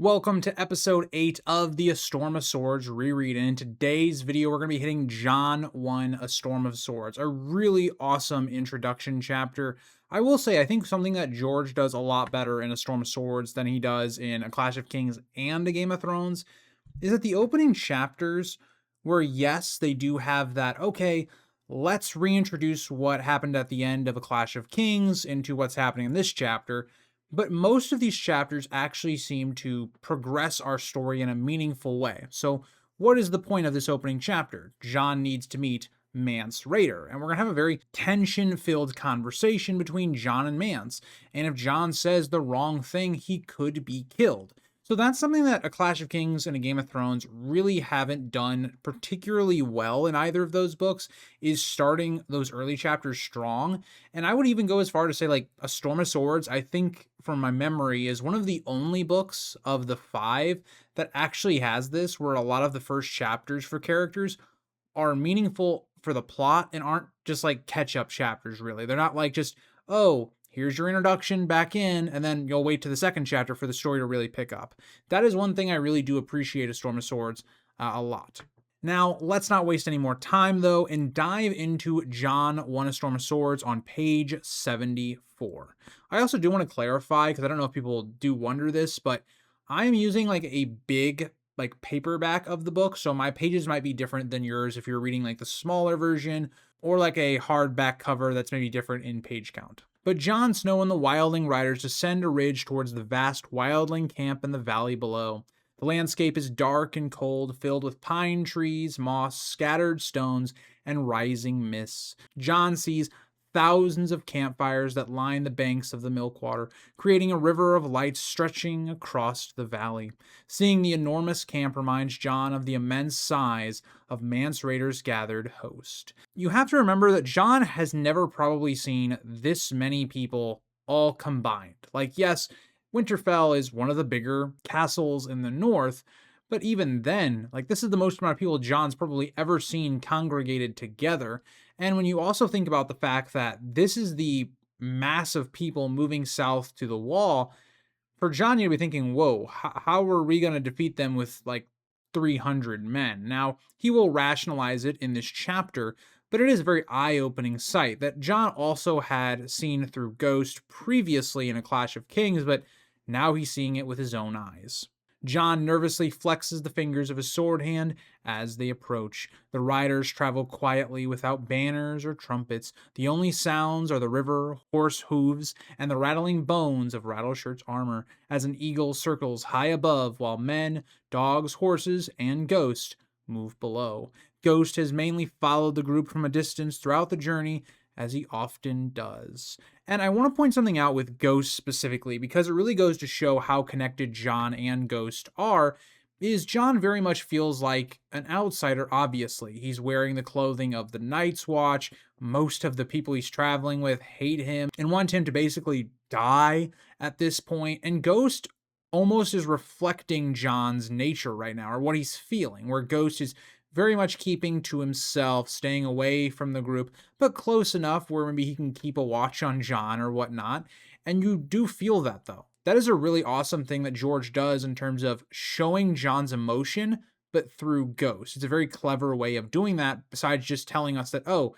Welcome to episode 8 of the A Storm of Swords reread, and in today's video we're going to be hitting John 1, A Storm of Swords, a really awesome introduction chapter. I will say, I think something that George does a lot better in A Storm of Swords than he does in A Clash of Kings and A Game of Thrones is that the opening chapters where, yes, they do have that, okay, let's reintroduce what happened at the end of A Clash of Kings into what's happening in this chapter. But most of these chapters actually seem to progress our story in a meaningful way. So what is the point of this opening chapter? Jon needs to meet Mance Raider, and we're going to have a very tension-filled conversation between Jon and Mance. And if Jon says the wrong thing, he could be killed. So that's something that A Clash of Kings and A Game of Thrones really haven't done particularly well in either of those books, is starting those early chapters strong. And I would even go as far to say, like, A Storm of Swords, I think from my memory, is one of the only books of the 5 that actually has this, where a lot of the first chapters for characters are meaningful for the plot and aren't just like catch-up chapters, really. They're not like just, oh, here's your introduction back in, and then you'll wait to the second chapter for the story to really pick up. That is one thing I really do appreciate A Storm of Swords a lot. Now, let's not waste any more time, though, and dive into Jon 1, A Storm of Swords on page 74. I also do want to clarify, because I don't know if people do wonder this, but I am using like a big paperback of the book, so my pages might be different than yours if you're reading like the smaller version, or like a hardback cover that's maybe different in page count. But Jon Snow and the wildling riders descend a ridge towards the vast wildling camp in the valley below. The landscape is dark and cold, filled with pine trees, moss, scattered stones, and rising mists. Jon sees thousands of campfires that line the banks of the Milkwater, creating a river of light stretching across the valley. Seeing the enormous camp reminds Jon of the immense size of Mance Raider's gathered host. You have to remember that Jon has never probably seen this many people all combined. Like, yes, Winterfell is one of the bigger castles in the north, but even then, like, this is the most amount of people Jon's probably ever seen congregated together. And when you also think about the fact that this is the mass of people moving south to the wall, for Jon, you'd be thinking, whoa, how are we going to defeat them with like 300 men? Now, he will rationalize it in this chapter, but it is a very eye-opening sight that Jon also had seen through Ghost previously in A Clash of Kings, but now he's seeing it with his own eyes. Jon nervously flexes the fingers of his sword hand as they approach. The riders travel quietly without banners or trumpets. The only sounds are the river, horse hooves, and the rattling bones of Rattleshirt's armor as an eagle circles high above while men, dogs, horses, and Ghost move below. Ghost has mainly followed the group from a distance throughout the journey, as he often does. And I want to point something out with Ghost specifically, because it really goes to show how connected Jon and Ghost are, is Jon very much feels like an outsider, obviously. He's wearing the clothing of the Night's Watch. Most of the people he's traveling with hate him and want him to basically die at this point. And Ghost almost is reflecting Jon's nature right now, or what he's feeling, where Ghost is very much keeping to himself, staying away from the group, but close enough where maybe he can keep a watch on Jon or whatnot. And you do feel that, though. That is a really awesome thing that George does in terms of showing Jon's emotion, but through Ghost. It's a very clever way of doing that, besides just telling us that, oh,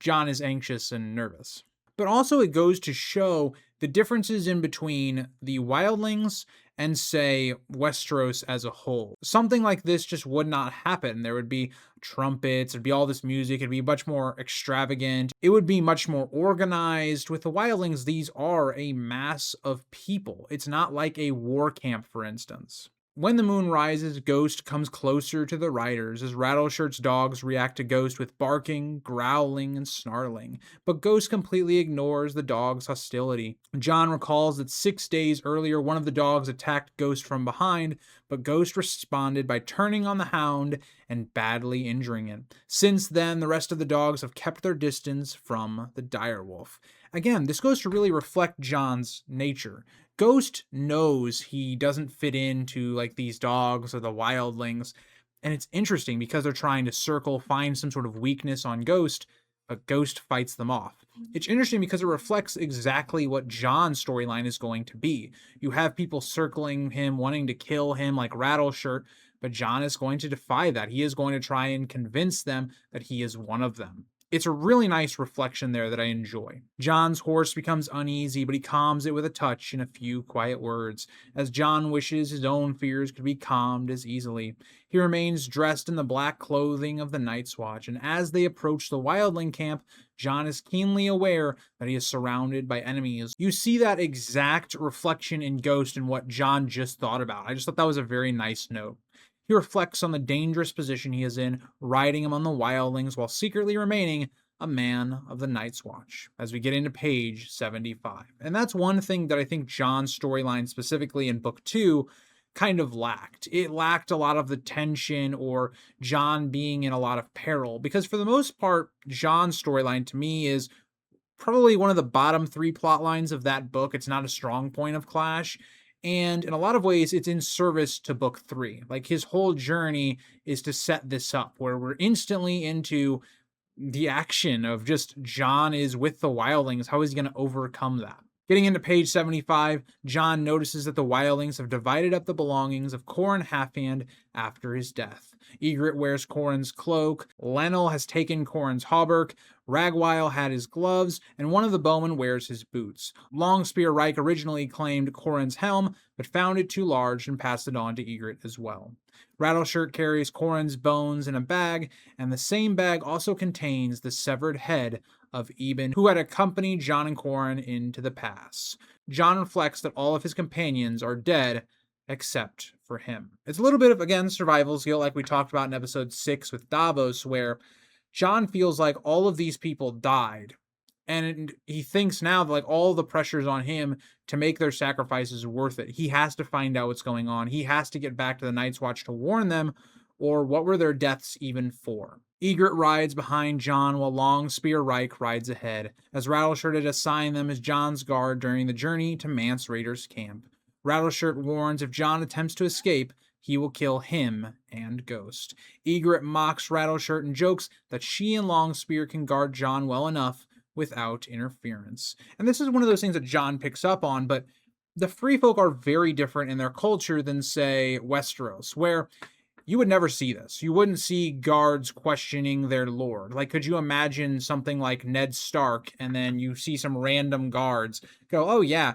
Jon is anxious and nervous. But also it goes to show the differences in between the wildlings and, say, Westeros as a whole. Something like this just would not happen. There would be trumpets, there'd be all this music, it'd be much more extravagant, it would be much more organized. With the wildlings, these are a mass of people. It's not like a war camp, for instance. When the moon rises, Ghost comes closer to the riders as Rattleshirt's dogs react to Ghost with barking, growling, and snarling. But Ghost completely ignores the dogs' hostility. Jon recalls that 6 days earlier, one of the dogs attacked Ghost from behind, but Ghost responded by turning on the hound and badly injuring it. Since then, the rest of the dogs have kept their distance from the direwolf. Again, this goes to really reflect Jon's nature. Ghost knows he doesn't fit into like these dogs or the wildlings, and it's interesting because they're trying to find some sort of weakness on Ghost, but Ghost fights them off. It's interesting because it reflects exactly what John's storyline is going to be. You have people circling him, wanting to kill him like Rattleshirt, but John is going to defy that. He is going to try and convince them that he is one of them. It's a really nice reflection there that I enjoy. John's horse becomes uneasy, but he calms it with a touch and a few quiet words, as John wishes his own fears could be calmed as easily. He remains dressed in the black clothing of the Night's Watch, and as they approach the wildling camp, John is keenly aware that he is surrounded by enemies. You see that exact reflection in Ghost in what John just thought about. I just thought that was a very nice note. He reflects on the dangerous position he is in, riding among the wildlings while secretly remaining a man of the Night's Watch, as we get into page 75. And that's one thing that I think John's storyline, specifically in book 2, kind of lacked. It lacked a lot of the tension or John being in a lot of peril, because for the most part, John's storyline to me is probably one of the bottom 3 plot lines of that book. It's not a strong point of Clash. And in a lot of ways, it's in service to book 3. Like, his whole journey is to set this up where we're instantly into the action of just John is with the wildlings. How is he going to overcome that? Getting into page 75, John notices that the wildlings have divided up the belongings of Corran Halfhand after his death. Egret wears Corran's cloak, Lennel has taken Corran's hauberk, Ragwile had his gloves, and one of the bowmen wears his boots. Longspear Reich originally claimed Corran's helm, but found it too large and passed it on to Egret as well. Rattleshirt carries Corran's bones in a bag, and the same bag also contains the severed head of Eben, who had accompanied John and Corran into the pass. John reflects that all of his companions are dead, except for him. It's a little bit of, again, survival skill like we talked about in episode 6 with Davos, where John feels like all of these people died, and he thinks now that like all the pressure's on him to make their sacrifices worth it. He has to find out what's going on. He has to get back to the Night's Watch to warn them, or what were their deaths even for? Egret rides behind John while Longspear Reich rides ahead, as Rattleshirt had assigned them as John's guard during the journey to Mance Raider's camp. Rattleshirt warns if John attempts to escape, he will kill him and Ghost. Egret mocks Rattleshirt and jokes that she and Longspear can guard John well enough without interference. And this is one of those things that John picks up on, but the Free Folk are very different in their culture than, say, Westeros, where you would never see this. You wouldn't see guards questioning their lord. Like, could you imagine something like Ned Stark, and then you see some random guards go, oh yeah,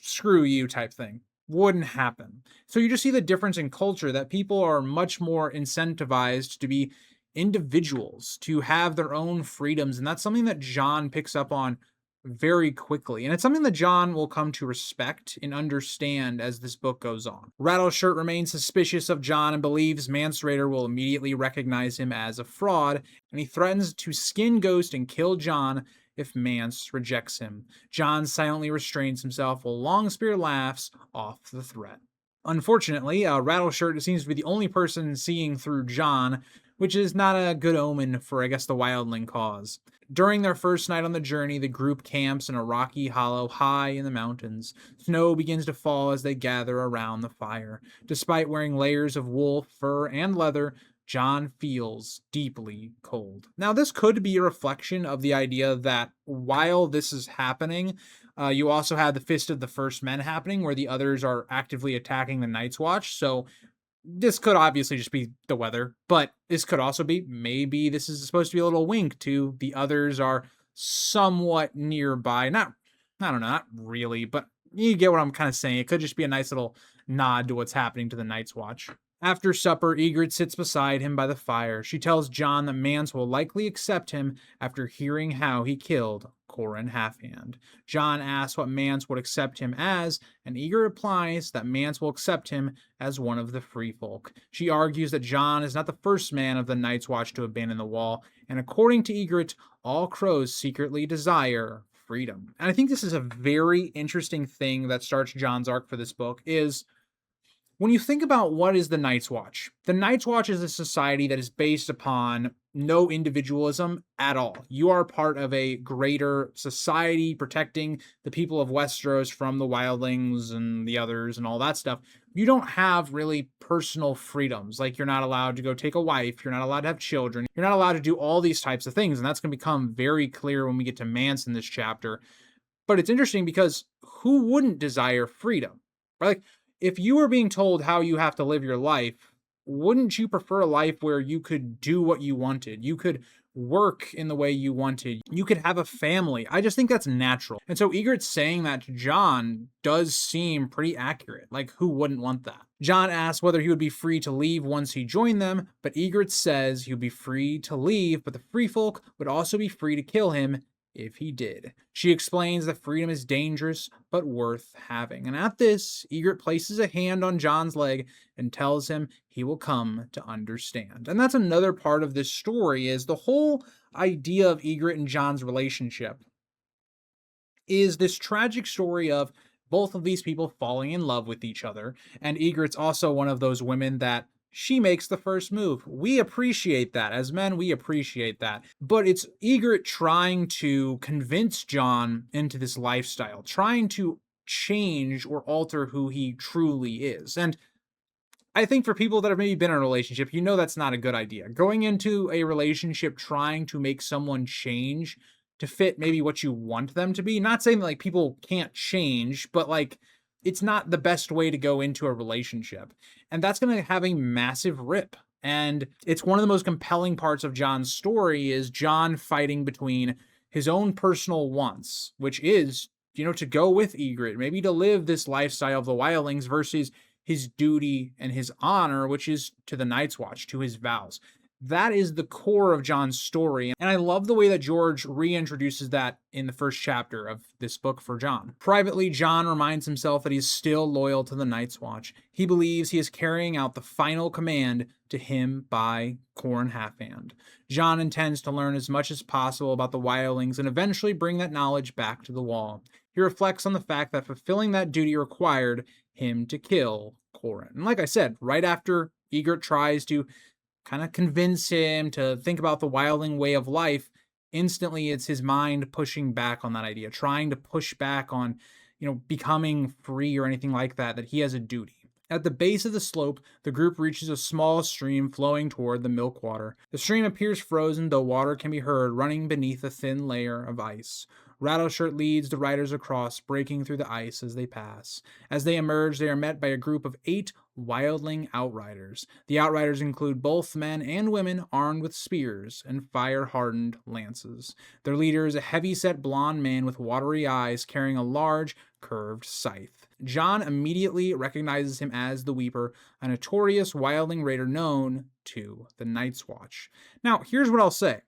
screw you type thing? Wouldn't happen. So you just see the difference in culture, that people are much more incentivized to be individuals, to have their own freedoms, and that's something that John picks up on very quickly, and it's something that John will come to respect and understand as this book goes on. Rattleshirt remains suspicious of John and believes Mance Raider will immediately recognize him as a fraud, and he threatens to skin Ghost and kill John if Mance rejects him. John silently restrains himself while Longspear laughs off the threat. Unfortunately, Rattleshirt seems to be the only person seeing through John, which is not a good omen for, I guess, the wildling cause. During their first night on the journey, the group camps in a rocky hollow high in the mountains. Snow begins to fall as they gather around the fire. Despite wearing layers of wool, fur, and leather, John feels deeply cold. Now, this could be a reflection of the idea that while this is happening, you also have the Fist of the First Men happening, where the others are actively attacking the Night's Watch, so this could obviously just be the weather, but this could also be, maybe this is supposed to be a little wink to the others are somewhat nearby. I don't know, not really, but you get what I'm kind of saying. It could just be a nice little nod to what's happening to the Night's Watch. After supper, Egret sits beside him by the fire. She tells John that Mance will likely accept him after hearing how he killed Corran Halfhand. John asks what Mance would accept him as, and Egret replies that Mance will accept him as one of the Free Folk. She argues that John is not the first man of the Night's Watch to abandon the wall, and according to Egret, all crows secretly desire freedom. And I think this is a very interesting thing that starts John's arc for this book, is When you think about what is the Night's Watch is a society that is based upon no individualism at all. You are part of a greater society protecting the people of Westeros from the wildlings and the others and all that stuff. You don't have really personal freedoms. Like, you're not allowed to go take a wife, you're not allowed to have children, you're not allowed to do all these types of things. And that's going to become very clear when we get to Mance in this chapter. But it's interesting because who wouldn't desire freedom? Right? Like, if you were being told how you have to live your life, wouldn't you prefer a life where you could do what you wanted? You could work in the way you wanted. You could have a family. I just think that's natural. And so Egret saying that to Jon does seem pretty accurate. Like, who wouldn't want that? Jon asks whether he would be free to leave once he joined them, but Egret says he would be free to leave, but the free folk would also be free to kill him if he did. She explains that freedom is dangerous, but worth having. And at this, Egret places a hand on Jon's leg and tells him he will come to understand. And that's another part of this story, is the whole idea of Egret and Jon's relationship is this tragic story of both of these people falling in love with each other. And Egret's also one of those women that she makes the first move. We appreciate that. As men, we appreciate that. But it's Egret trying to convince Jon into this lifestyle, trying to change or alter who he truly is. And I think for people that have maybe been in a relationship, you know that's not a good idea. Going into a relationship trying to make someone change to fit maybe what you want them to be. Not saying that, like, people can't change, but like, it's not the best way to go into a relationship. And that's going to have a massive rip. And it's one of the most compelling parts of Jon's story, is Jon fighting between his own personal wants, which is, to go with Egret, maybe to live this lifestyle of the wildlings, versus his duty and his honor, which is to the Night's Watch, to his vows. That is the core of Jon's story. And I love the way that George reintroduces that in the first chapter of this book for Jon. Privately, Jon reminds himself that he's still loyal to the Night's Watch. He believes he is carrying out the final command to him by Qhorin Halfhand. Jon intends to learn as much as possible about the wildlings and eventually bring that knowledge back to the Wall. He reflects on the fact that fulfilling that duty required him to kill Qhorin. And like I said, right after Egret tries to kind of convince him to think about the wildling way of life, instantly it's his mind pushing back on that idea, trying to push back on, becoming free or anything like that, that he has a duty. At the base of the slope, the group reaches a small stream flowing toward the milkwater. The stream appears frozen, though water can be heard running beneath a thin layer of ice. Rattleshirt leads the riders across, breaking through the ice as they pass. As they emerge, they are met by a group of 8 wildling outriders. The outriders include both men and women armed with spears and fire-hardened lances. Their leader is a heavy-set blond man with watery eyes carrying a large, curved scythe. Jon immediately recognizes him as the Weeper, a notorious wildling raider known to the Night's Watch. Now, here's what I'll say.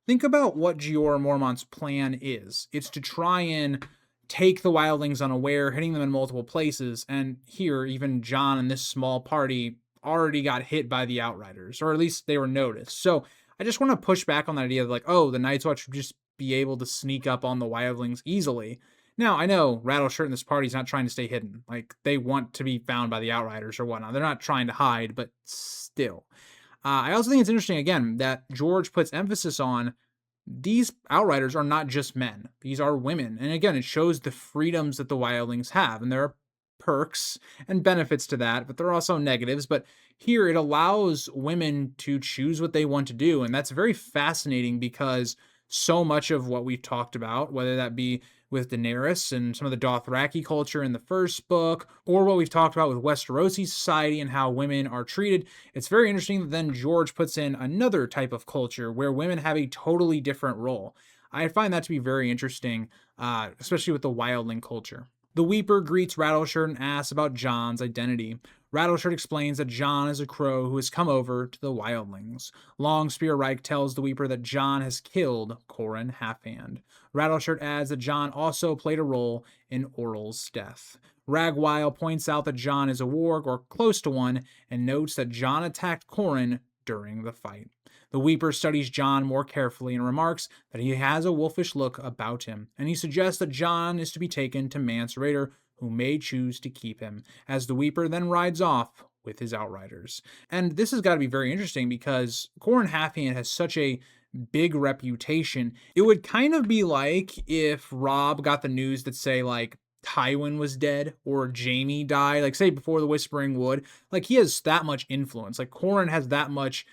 Think about what Jeor Mormont's plan is. It's to try and take the wildlings unaware, hitting them in multiple places, and here, even Jon and this small party already got hit by the Outriders, or at least they were noticed. So I just want to push back on that idea of like, oh, the Night's Watch would just be able to sneak up on the wildlings easily. Now, I know Rattleshirt and this party's not trying to stay hidden. Like, they want to be found by the Outriders or whatnot. They're not trying to hide, but still. I also think it's interesting, again, that George puts emphasis on these Outriders are not just men. These are women. And again, it shows the freedoms that the wildlings have. And there are perks and benefits to that, but there are also negatives. But here it allows women to choose what they want to do. And that's very fascinating because so much of what we've talked about, whether that be with Daenerys and some of the Dothraki culture in the first book, or what we've talked about with Westerosi society and how women are treated, it's very interesting that then George puts in another type of culture where women have a totally different role. I find that to be very interesting, especially with the wildling culture. The Weeper greets Rattleshirt and asks about Jon's identity. Rattleshirt explains that Jon is a crow who has come over to the wildlings. Longspear Reich tells the Weeper that Jon has killed Qhorin Halfhand. Rattleshirt adds that Jon also played a role in Orl's death. Ragwile points out that Jon is a warg, or close to one, and notes that Jon attacked Qhorin during the fight. The Weeper studies Jon more carefully and remarks that he has a wolfish look about him, and he suggests that Jon is to be taken to Mance Raider, who may choose to keep him, as the Weeper then rides off with his outriders. And this has got to be very interesting because Qhorin Halfhand has such a big reputation. It would kind of be like if Robb got the news that, say, like, Tywin was dead or Jaime died, like, say, before the Whispering Wood. Like, he has that much influence. Like, Qhorin has that much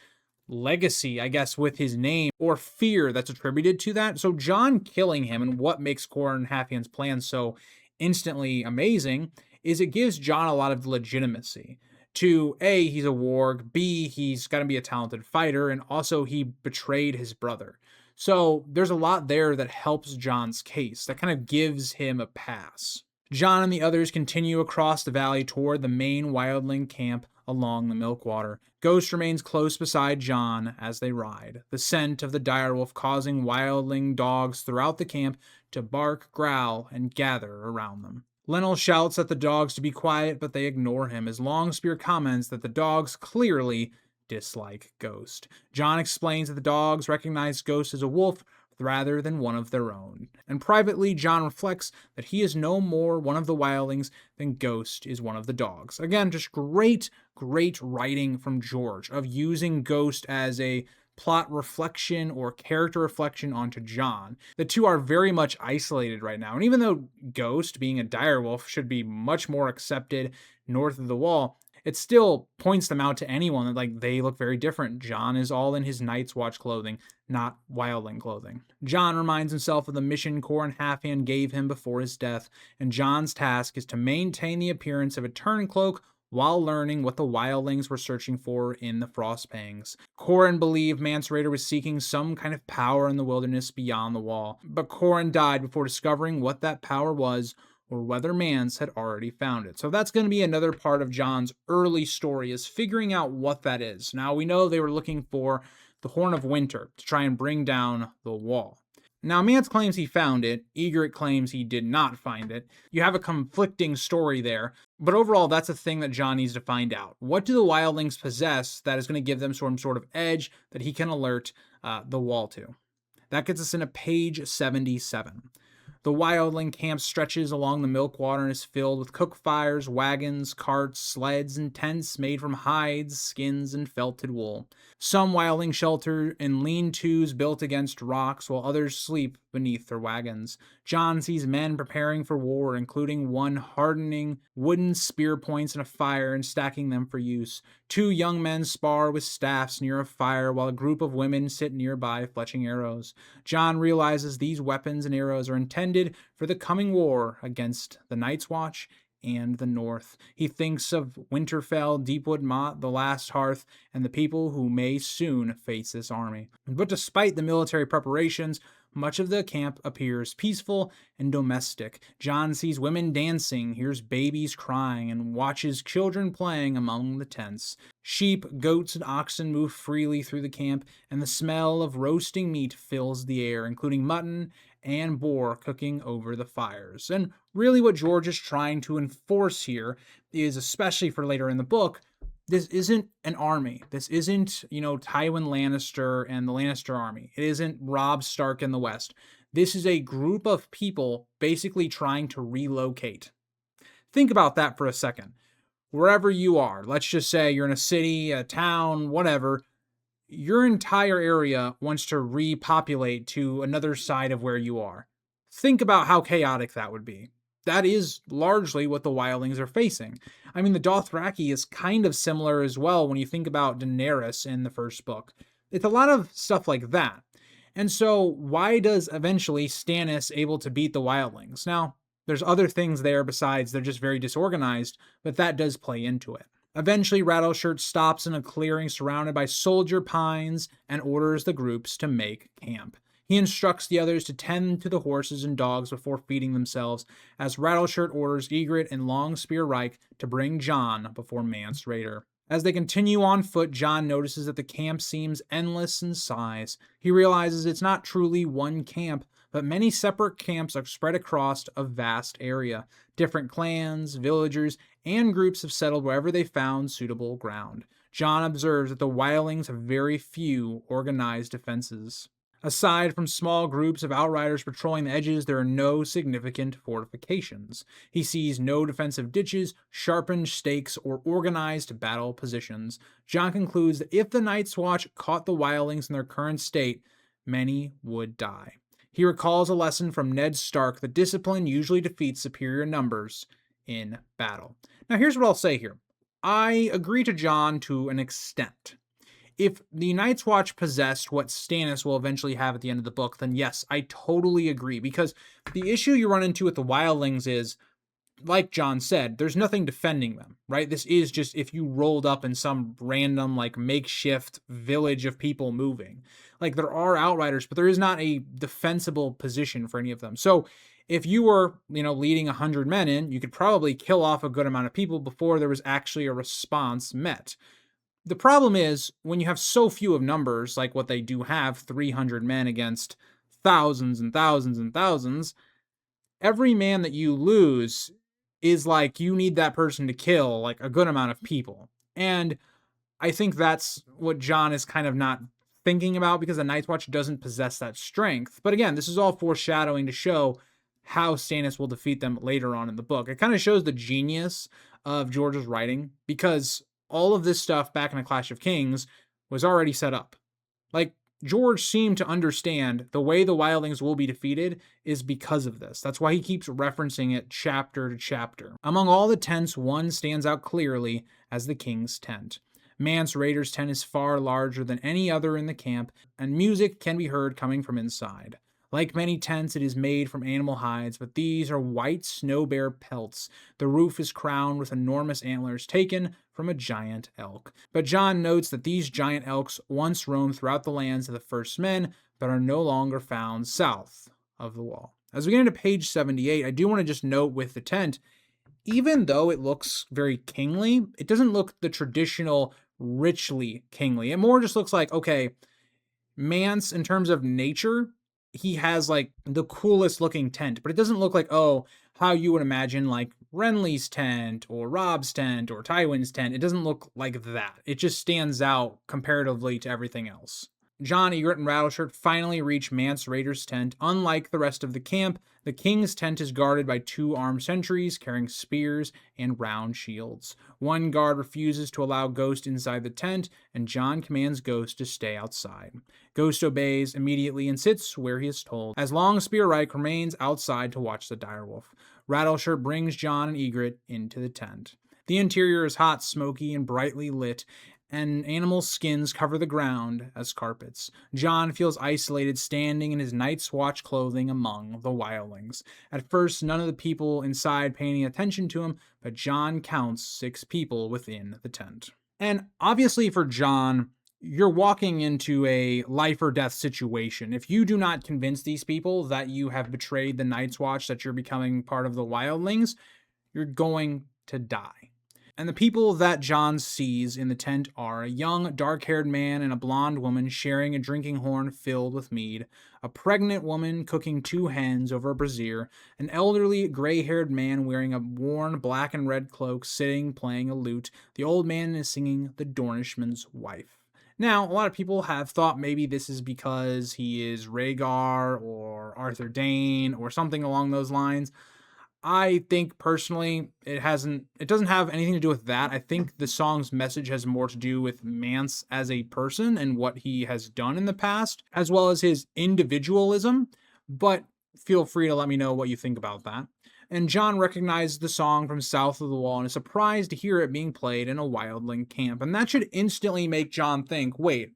legacy, I guess, with his name or fear that's attributed to that. So Jon killing him, and what makes Qhorin Halfhand's plan so instantly amazing, is it gives Jon a lot of legitimacy. To A, he's a warg, B, he's got to be a talented fighter, and also he betrayed his brother. So there's a lot there that helps Jon's case, that kind of gives him a pass. Jon and the others continue across the valley toward the main wildling camp along the Milkwater. Ghost remains close beside Jon as they ride, the scent of the direwolf causing wildling dogs throughout the camp to bark, growl, and gather around them. Lennel shouts at the dogs to be quiet, but they ignore him as Longspear comments that the dogs clearly dislike Ghost. Jon explains that the dogs recognize Ghost as a wolf rather than one of their own. And privately, Jon reflects that he is no more one of the wildlings than Ghost is one of the dogs. Again, just great writing from George of using Ghost as a plot reflection or character reflection onto Jon. The two are very much isolated right now. And even though Ghost, being a direwolf, should be much more accepted north of the Wall, it still points them out to anyone that, like, they look very different. Jon is all in his Night's Watch clothing, not wildling clothing. Jon reminds himself of the mission Qhorin Halfhand gave him before his death, and Jon's task is to maintain the appearance of a turncloak while learning what the wildlings were searching for in the Frostpangs. Qhorin believed Mance Rayder was seeking some kind of power in the wilderness beyond the Wall, but Qhorin died before discovering what that power was, or whether Mance had already found it. So that's going to be another part of Jon's early story, is figuring out what that is. Now, we know they were looking for the Horn of Winter to try and bring down the Wall. Now, Mance claims he found it. Ygritte claims he did not find it. You have a conflicting story there. But overall, that's a thing that Jon needs to find out. What do the wildlings possess that is going to give them some sort of edge that he can alert the Wall to? That gets us into page 77. The wildling camp stretches along the Milkwater and is filled with cook fires, wagons, carts, sleds, and tents made from hides, skins, and felted wool. Some wildling shelter in lean-tos built against rocks, while others sleep beneath their wagons. Jon sees men preparing for war, including one hardening wooden spear points in a fire and stacking them for use. Two young men spar with staffs near a fire, while a group of women sit nearby fletching arrows. Jon realizes these weapons and arrows are intended for the coming war against the Night's Watch and the North. He thinks of Winterfell, Deepwood Motte, the Last Hearth, and the people who may soon face this army. But despite the military preparations, much of the camp appears peaceful and domestic. Jon sees women dancing, hears babies crying, and watches children playing among the tents. Sheep, goats, and oxen move freely through the camp, and the smell of roasting meat fills the air, including mutton and boar cooking over the fires. And really what George is trying to enforce here is, especially for later in the book, this isn't an army. This isn't, Tywin Lannister and the Lannister army. It isn't Robb Stark in the West. This is a group of people basically trying to relocate. Think about that for a second. Wherever you are, let's just say you're in a city, a town, whatever, your entire area wants to repopulate to another side of where you are. Think about how chaotic that would be. That is largely what the wildlings are facing. I mean, the Dothraki is kind of similar as well when you think about Daenerys in the first book. It's a lot of stuff like that. And so why does eventually Stannis able to beat the wildlings? Now, there's other things there besides they're just very disorganized, but that does play into it. Eventually, Rattleshirt stops in a clearing surrounded by soldier pines and orders the groups to make camp. He instructs the others to tend to the horses and dogs before feeding themselves, as Rattleshirt orders Ygritte and Longspear Reich to bring Jon before Mance Rayder. As they continue on foot, Jon notices that the camp seems endless in size. He realizes it's not truly one camp, but many separate camps are spread across a vast area. Different clans, villagers, and groups have settled wherever they found suitable ground. Jon observes that the wildlings have very few organized defenses. Aside from small groups of outriders patrolling the edges, there are no significant fortifications. He sees no defensive ditches, sharpened stakes, or organized battle positions. Jon concludes that if the Night's Watch caught the wildlings in their current state, many would die. He recalls a lesson from Ned Stark that discipline usually defeats superior numbers in battle. Now, here's what I'll say here. I agree to Jon to an extent. If the Night's Watch possessed what Stannis will eventually have at the end of the book, then yes, I totally agree. Because the issue you run into with the wildlings is, like Jon said, there's nothing defending them, right? This is just if you rolled up in some random, like, makeshift village of people moving. Like, there are outriders, but there is not a defensible position for any of them. So if you were, leading 100 men in, you could probably kill off a good amount of people before there was actually a response met. The problem is when you have so few of numbers, like what they do have, 300 men against thousands and thousands and thousands, every man that you lose is like you need that person to kill like a good amount of people. And I think that's what Jon is kind of not thinking about because the Night's Watch doesn't possess that strength. But again, this is all foreshadowing to show how Stannis will defeat them later on in the book. It kind of shows the genius of George's writing because all of this stuff back in A Clash of Kings was already set up. Like, George seemed to understand the way the wildlings will be defeated is because of this. That's why he keeps referencing it chapter to chapter. Among all the tents, one stands out clearly as the king's tent. Mance Raider's tent is far larger than any other in the camp, and music can be heard coming from inside. Like many tents, it is made from animal hides, but these are white snow bear pelts. The roof is crowned with enormous antlers taken from a giant elk. But Jon notes that these giant elks once roamed throughout the lands of the first men, but are no longer found south of the wall. As we get into page 78, I do want to just note with the tent, even though it looks very kingly, it doesn't look the traditional richly kingly. It more just looks like, okay, Mance, in terms of nature, he has like the coolest looking tent, but it doesn't look like, oh, how you would imagine like Renly's tent or Rob's tent or Tywin's tent. It doesn't look like that. It just stands out comparatively to everything else. Jon, Ygritte, and Rattleshirt finally reach Mance Raider's tent. Unlike the rest of the camp, the king's tent is guarded by 2 armed sentries carrying spears and round shields. One guard refuses to allow Ghost inside the tent, and Jon commands Ghost to stay outside. Ghost obeys immediately and sits where he is told, as long as Spearreich remains outside to watch the direwolf. Rattleshirt brings Jon and Ygritte into the tent. The interior is hot, smoky, and brightly lit, and animal skins cover the ground as carpets. Jon feels isolated standing in his Night's Watch clothing among the wildlings. At first, none of the people inside pay any attention to him, but Jon counts 6 people within the tent. And obviously for Jon, you're walking into a life or death situation. If you do not convince these people that you have betrayed the Night's Watch, that you're becoming part of the wildlings, you're going to die. And the people that Jon sees in the tent are a young, dark-haired man and a blonde woman sharing a drinking horn filled with mead, a pregnant woman cooking 2 hens over a brazier, an elderly, gray-haired man wearing a worn black and red cloak sitting playing a lute. The old man is singing The Dornishman's Wife. Now, a lot of people have thought maybe this is because he is Rhaegar or Arthur Dayne or something along those lines. I think personally it doesn't have anything to do with that. I think the song's message has more to do with Mance as a person and what he has done in the past, as well as his individualism, but feel free to let me know what you think about that. And Jon recognized the song from south of the wall and is surprised to hear it being played in a wildling camp. And that should instantly make Jon think, wait,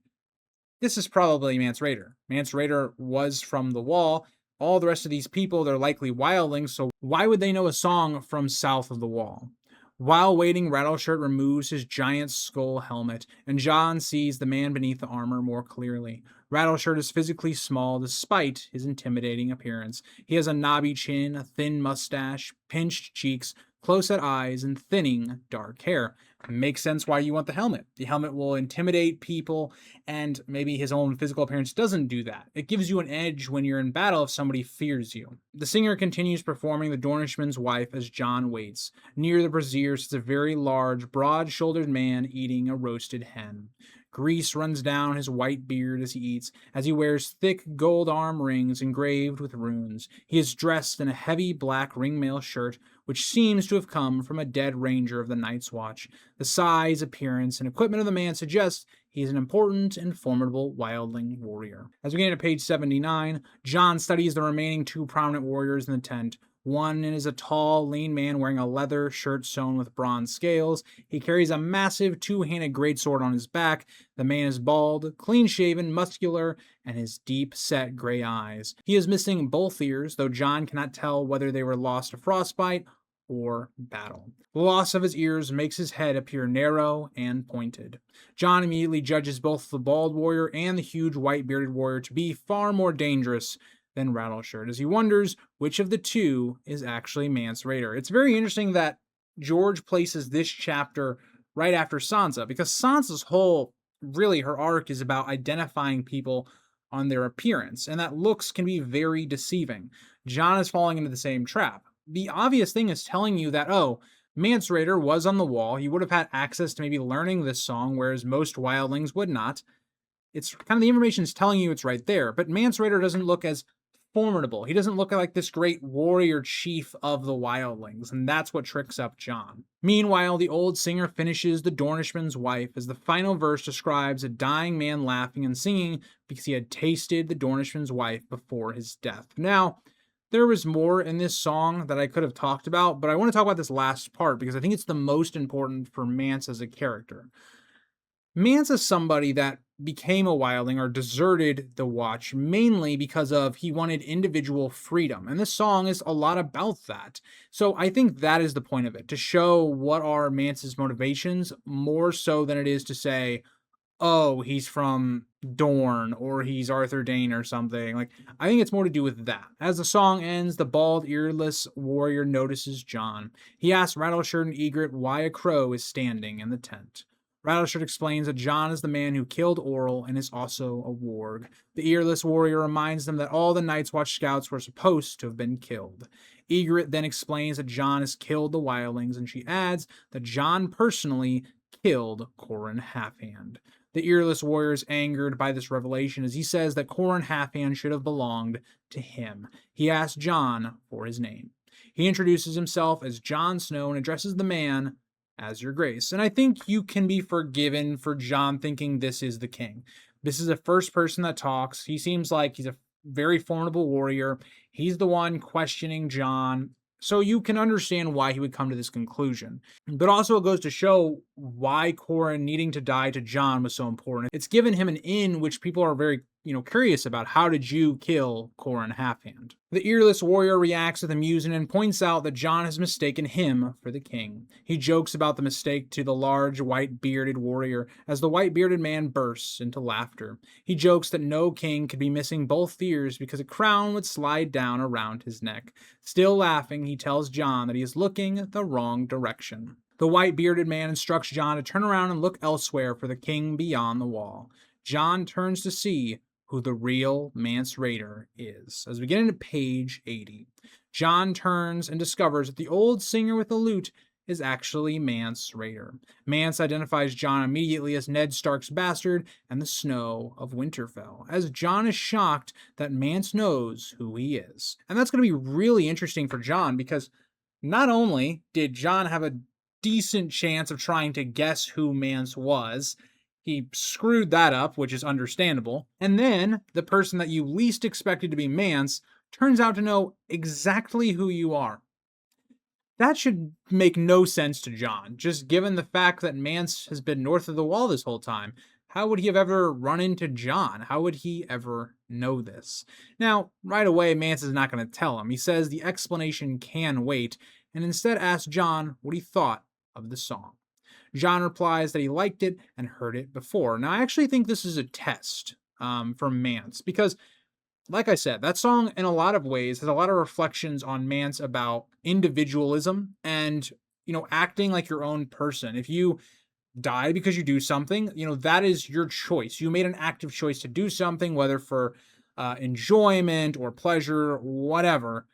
this is probably Mance Rayder. Mance Rayder was from the wall. All the rest of these people, they're likely wildlings, so why would they know a song from south of the wall? While waiting, Rattleshirt removes his giant skull helmet, and Jon sees the man beneath the armor more clearly. Rattleshirt is physically small despite his intimidating appearance. He has a knobby chin, a thin mustache, pinched cheeks, close-set eyes, and thinning dark hair. Makes sense why you want the helmet. The helmet will intimidate people, and maybe his own physical appearance doesn't do that. It gives you an edge when you're in battle if somebody fears you. The singer continues performing The Dornishman's Wife as Jon waits. Near the brazier sits a very large, broad-shouldered man eating a roasted hen. Grease runs down his white beard as he eats, as he wears thick gold arm rings engraved with runes. He is dressed in a heavy black ringmail shirt, which seems to have come from a dead ranger of the Night's Watch. The size, appearance, and equipment of the man suggest he is an important and formidable wildling warrior. As we get into page 79, John studies the remaining two prominent warriors in the tent. One is a tall, lean man wearing a leather shirt sewn with bronze scales. He carries a massive two-handed greatsword on his back. The man is bald, clean-shaven, muscular, and has deep-set gray eyes. He is missing both ears, though John cannot tell whether they were lost to frostbite or battle. The loss of his ears makes his head appear narrow and pointed. John immediately judges both the bald warrior and the huge white-bearded warrior to be far more dangerous than Rattleshirt, as he wonders which of the two is actually Mance Raider. It's very interesting that George places this chapter right after Sansa, because Sansa's whole, really, her arc is about identifying people on their appearance, and that looks can be very deceiving. John is falling into the same trap. The obvious thing is telling you that, oh, Mance Raider was on the wall. He would have had access to maybe learning this song, whereas most wildlings would not. It's kind of the information is telling you it's right there, but Mance Raider doesn't look as formidable. He doesn't look like this great warrior chief of the wildlings, and that's what tricks up John. Meanwhile, the old singer finishes The Dornishman's Wife as the final verse describes a dying man laughing and singing because he had tasted the Dornishman's wife before his death. Now, there was more in this song that I could have talked about, but I want to talk about this last part because I think it's the most important for Mance as a character. Mance is somebody that became a wildling or deserted the Watch mainly because of he wanted individual freedom. And this song is a lot about that. So I think that is the point of it, to show what are Mance's motivations more so than it is to say, oh, he's from Dorne or he's Arthur Dayne or something. Like, I think it's more to do with that. As the song ends, the bald, earless warrior notices John. He asks Rattleshirt and Egret why a crow is standing in the tent. Rattleshirt explains that John is the man who killed Oral and is also a warg. The earless warrior reminds them that all the Night's Watch scouts were supposed to have been killed. Egret then explains that John has killed the wildlings, and she adds that John personally killed Corin Halfhand. The earless warrior is angered by this revelation as he says that Corin Halfhand should have belonged to him. He asks John for his name. He introduces himself as Jon Snow and addresses the man as your grace. And I think you can be forgiven for John thinking this is the king. This is the first person that talks. He seems like he's a very formidable warrior. He's the one questioning John. So you can understand why he would come to this conclusion. But also it goes to show why Corin needing to die to John was so important. It's given him an in which people are very, curious about. How did you kill Corin Halfhand? The earless warrior reacts with amusement and points out that John has mistaken him for the king. He jokes about the mistake to the large white-bearded warrior as the white-bearded man bursts into laughter. He jokes that no king could be missing both ears because a crown would slide down around his neck. Still laughing, he tells John that he is looking the wrong direction. The white-bearded man instructs John to turn around and look elsewhere for the king beyond the wall. John turns to see who the real Mance Raider is. As we get into page 80, John turns and discovers that the old singer with the lute is actually Mance Raider. Mance identifies John immediately as Ned Stark's bastard and the Snow of Winterfell, as John is shocked that Mance knows who he is. And that's going to be really interesting for John, because not only did John have a decent chance of trying to guess who Mance was, he screwed that up, which is understandable. And then the person that you least expected to be Mance turns out to know exactly who you are. That should make no sense to John, just given the fact that Mance has been north of the wall this whole time. How would he have ever run into John? How would he ever know this? Now, right away, Mance is not going to tell him. He says the explanation can wait, and instead asks John what he thought of the song. John replies that he liked it and heard it before. Now, I actually think this is a test from Mance, because, like I said, that song in a lot of ways has a lot of reflections on Mance about individualism and, acting like your own person. If you die because you do something, that is your choice. You made an active choice to do something, whether for enjoyment or pleasure, whatever.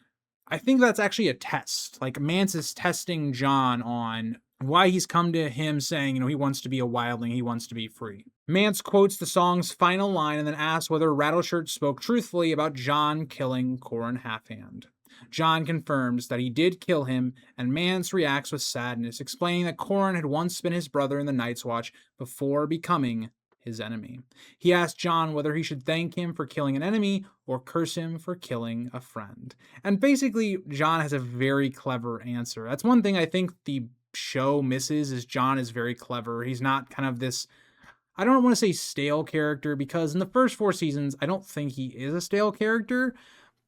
I think that's actually a test. Like, Mance is testing John on why he's come to him saying, he wants to be a wildling, he wants to be free. Mance quotes the song's final line and then asks whether Rattleshirt spoke truthfully about Jon killing Qhorin Halfhand. Jon confirms that he did kill him, and Mance reacts with sadness, explaining that Qhorin had once been his brother in the Night's Watch before becoming his enemy. He asks Jon whether he should thank him for killing an enemy or curse him for killing a friend. And basically, Jon has a very clever answer. That's one thing I think the show misses, is Jon is very clever. He's not kind of this, I don't want to say stale character, because in the first 4 seasons, I don't think he is a stale character,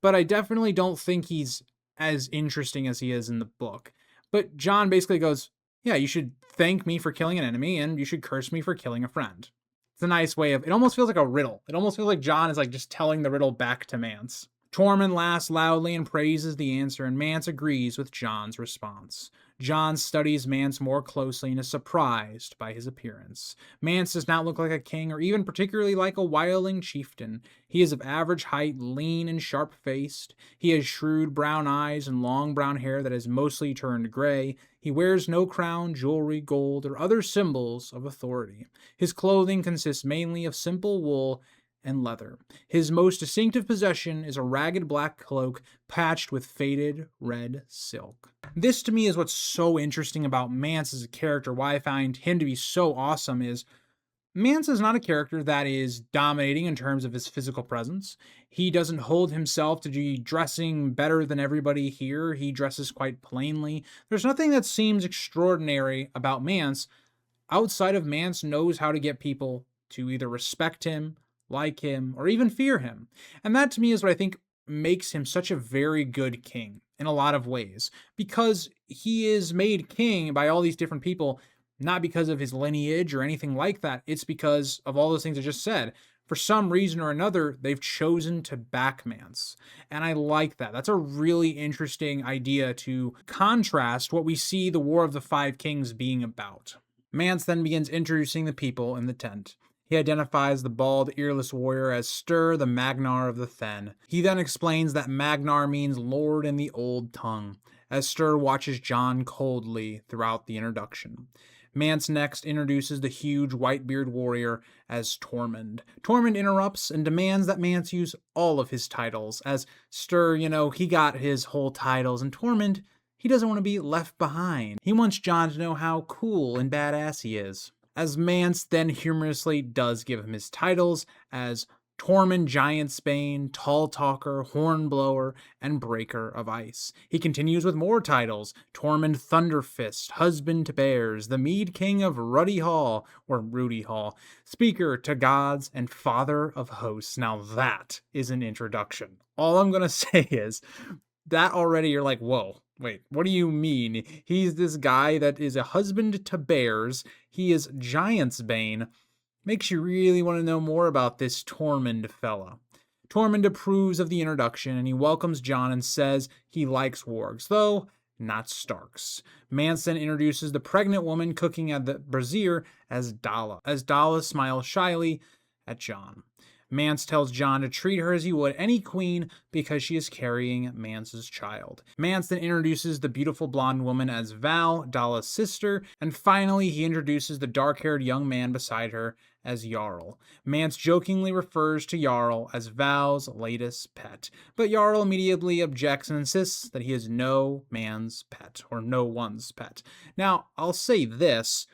but I definitely don't think he's as interesting as he is in the book. But Jon basically goes, yeah, you should thank me for killing an enemy, and you should curse me for killing a friend. It's a nice way of, it almost feels like a riddle. It almost feels like Jon is like just telling the riddle back to Mance. Tormund laughs loudly and praises the answer, and Mance agrees with Jon's response. Jon studies Mance more closely and is surprised by his appearance. Mance does not look like a king or even particularly like a wildling chieftain. He is of average height, lean and sharp-faced. He has shrewd brown eyes and long brown hair that is mostly turned gray. He wears no crown, jewelry, gold, or other symbols of authority. His clothing consists mainly of simple wool and leather. His most distinctive possession is a ragged black cloak patched with faded red silk. This to me is what's so interesting about Mance as a character, why I find him to be so awesome, is Mance is not a character that is dominating in terms of his physical presence. He doesn't hold himself to be dressing better than everybody here. He dresses quite plainly. There's nothing that seems extraordinary about Mance outside of Mance knows how to get people to either respect him, like him, or even fear him. And that to me is what I think makes him such a very good king in a lot of ways, because he is made king by all these different people, not because of his lineage or anything like that. It's because of all those things I just said. For some reason or another, they've chosen to back Mance. And I like that. That's a really interesting idea to contrast what we see the War of the Five Kings being about. Mance then begins introducing the people in the tent. He identifies the bald, earless warrior as Stur, the Magnar of the Fen. He then explains that Magnar means Lord in the Old Tongue, as Stur watches Jon coldly throughout the introduction. Mance next introduces the huge white-beard warrior as Tormund. Tormund interrupts and demands that Mance use all of his titles, as Stur, he got his whole titles, and Tormund, he doesn't want to be left behind. He wants Jon to know how cool and badass he is. As Mance then humorously does give him his titles as Tormund Giantsbane, Tall Talker, Hornblower, and Breaker of Ice. He continues with more titles: Tormund Thunderfist, Husband to Bears, the Mead King of Ruddy Hall, or Rudy Hall, Speaker to Gods, and Father of Hosts. Now that is an introduction. All I'm going to say is, that already you're like, whoa, wait, what do you mean? He's this guy that is a husband to bears. He is Giantsbane. Makes you really want to know more about this Tormund fella. Tormund approves of the introduction, and he welcomes Jon and says he likes wargs, though not Starks. Mance then introduces the pregnant woman cooking at the brazier as Dalla, smiles shyly at Jon. Mance tells Jon to treat her as he would any queen because she is carrying Mance's child. Mance then introduces the beautiful blonde woman as Val, Dalla's sister, and finally he introduces the dark-haired young man beside her as Jarl. Mance jokingly refers to Jarl as Val's latest pet, but Jarl immediately objects and insists that he is no man's pet, or no one's pet. Now, I'll say this.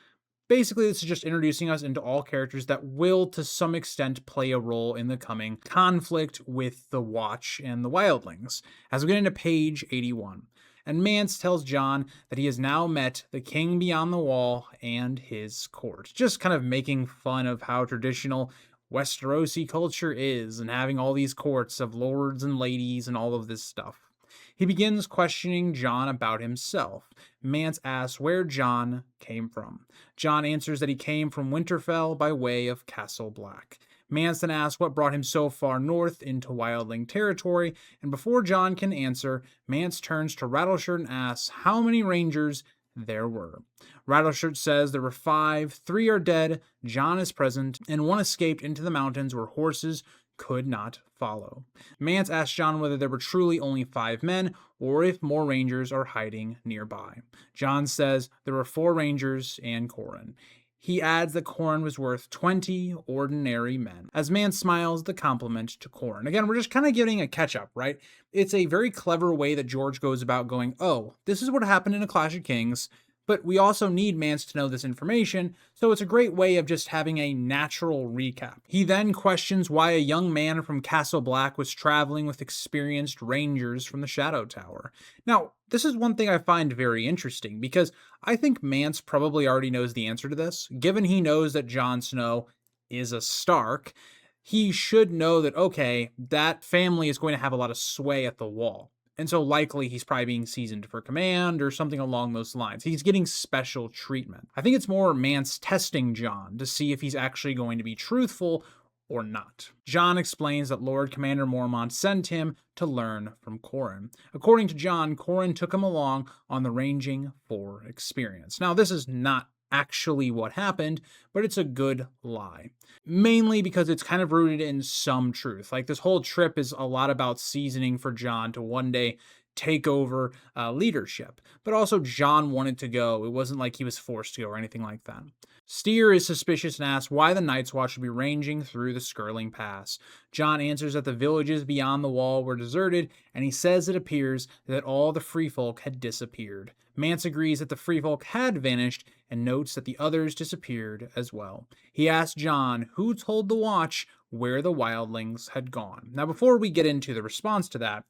Basically, this is just introducing us into all characters that will, to some extent, play a role in the coming conflict with the Watch and the Wildlings, as we get into page 81. And Mance tells Jon that he has now met the King Beyond the Wall and his court, just kind of making fun of how traditional Westerosi culture is, and having all these courts of lords and ladies and all of this stuff. He begins questioning Jon about himself. Mance asks where Jon came from. Jon answers that he came from Winterfell by way of Castle Black. Mance then asks what brought him so far north into wildling territory, and before Jon can answer, Mance turns to Rattleshirt and asks how many rangers there were. Rattleshirt says there were 5, 3 are dead, Jon is present, and 1 escaped into the mountains where horses could not follow. Mance asks John whether there were truly only 5 men or if more rangers are hiding nearby. John says there were 4 rangers and Corin. He adds that Corin was worth 20 ordinary men. As Mance smiles the compliment to Corin. Again, we're just kind of getting a catch up, right? It's a very clever way that George goes about going, oh, this is what happened in A Clash of Kings, but we also need Mance to know this information, so it's a great way of just having a natural recap. He then questions why a young man from Castle Black was traveling with experienced rangers from the Shadow Tower. Now, this is one thing I find very interesting, because I think Mance probably already knows the answer to this. Given he knows that Jon Snow is a Stark, he should know that, okay, that family is going to have a lot of sway at the wall. And so likely he's probably being seasoned for command or something along those lines. He's getting special treatment. I think it's more Mance testing Jon to see if he's actually going to be truthful or not. Jon explains that Lord Commander Mormont sent him to learn from Corin. According to Jon, Corin took him along on the ranging for experience. Now, this is not actually what happened, but it's a good lie. Mainly because it's kind of rooted in some truth. Like, this whole trip is a lot about seasoning for Jon to one day take over leadership. But also, Jon wanted to go. It wasn't like he was forced to go or anything like that. Styr is suspicious and asks why the Night's Watch would be ranging through the Skirling Pass. Jon answers that the villages beyond the wall were deserted, and he says it appears that all the free folk had disappeared. Mance agrees that the free folk had vanished and notes that the others disappeared as well. He asks Jon who told the Watch where the wildlings had gone. Now, before we get into the response to that,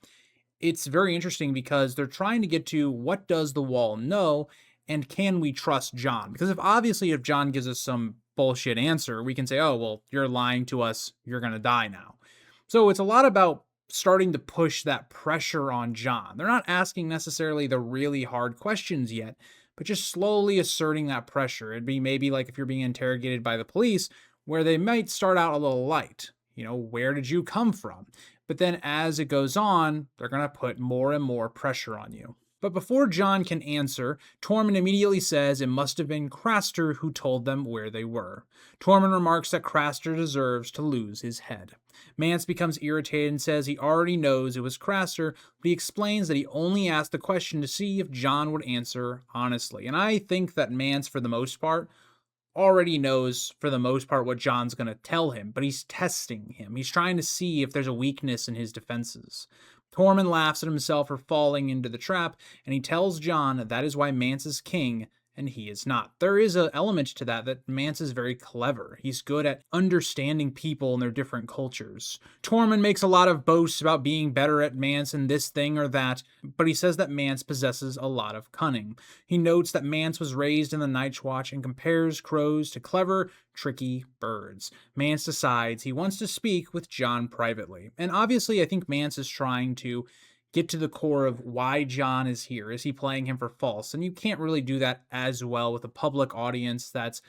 it's very interesting because they're trying to get to what does the wall know, and can we trust Jon? Because if Jon gives us some bullshit answer, we can say, oh, well, you're lying to us, you're going to die now. So it's a lot about starting to push that pressure on Jon. They're not asking necessarily the really hard questions yet, but just slowly asserting that pressure. It'd be maybe like if you're being interrogated by the police, where they might start out a little light. You know, where did you come from? But then as it goes on, they're going to put more and more pressure on you. But before Jon can answer, Tormund immediately says it must have been Craster who told them where they were. Tormund remarks that Craster deserves to lose his head. Mance becomes irritated and says he already knows it was Craster, but he explains that he only asked the question to see if Jon would answer honestly. And I think that Mance, for the most part, already knows for the most part what Jon's going to tell him, but he's testing him. He's trying to see if there's a weakness in his defenses. Tormund laughs at himself for falling into the trap, and he tells Jon that is why Mance is king and he is not. There is an element to that Mance is very clever. He's good at understanding people and their different cultures. Tormund makes a lot of boasts about being better at Mance in this thing or that, but he says that Mance possesses a lot of cunning. He notes that Mance was raised in the Night's Watch and compares crows to clever, tricky birds. Mance decides he wants to speak with Jon privately. And obviously, I think Mance is trying to get to the core of why Jon is here. Is he playing him for false? And you can't really do that as well with a public audience that's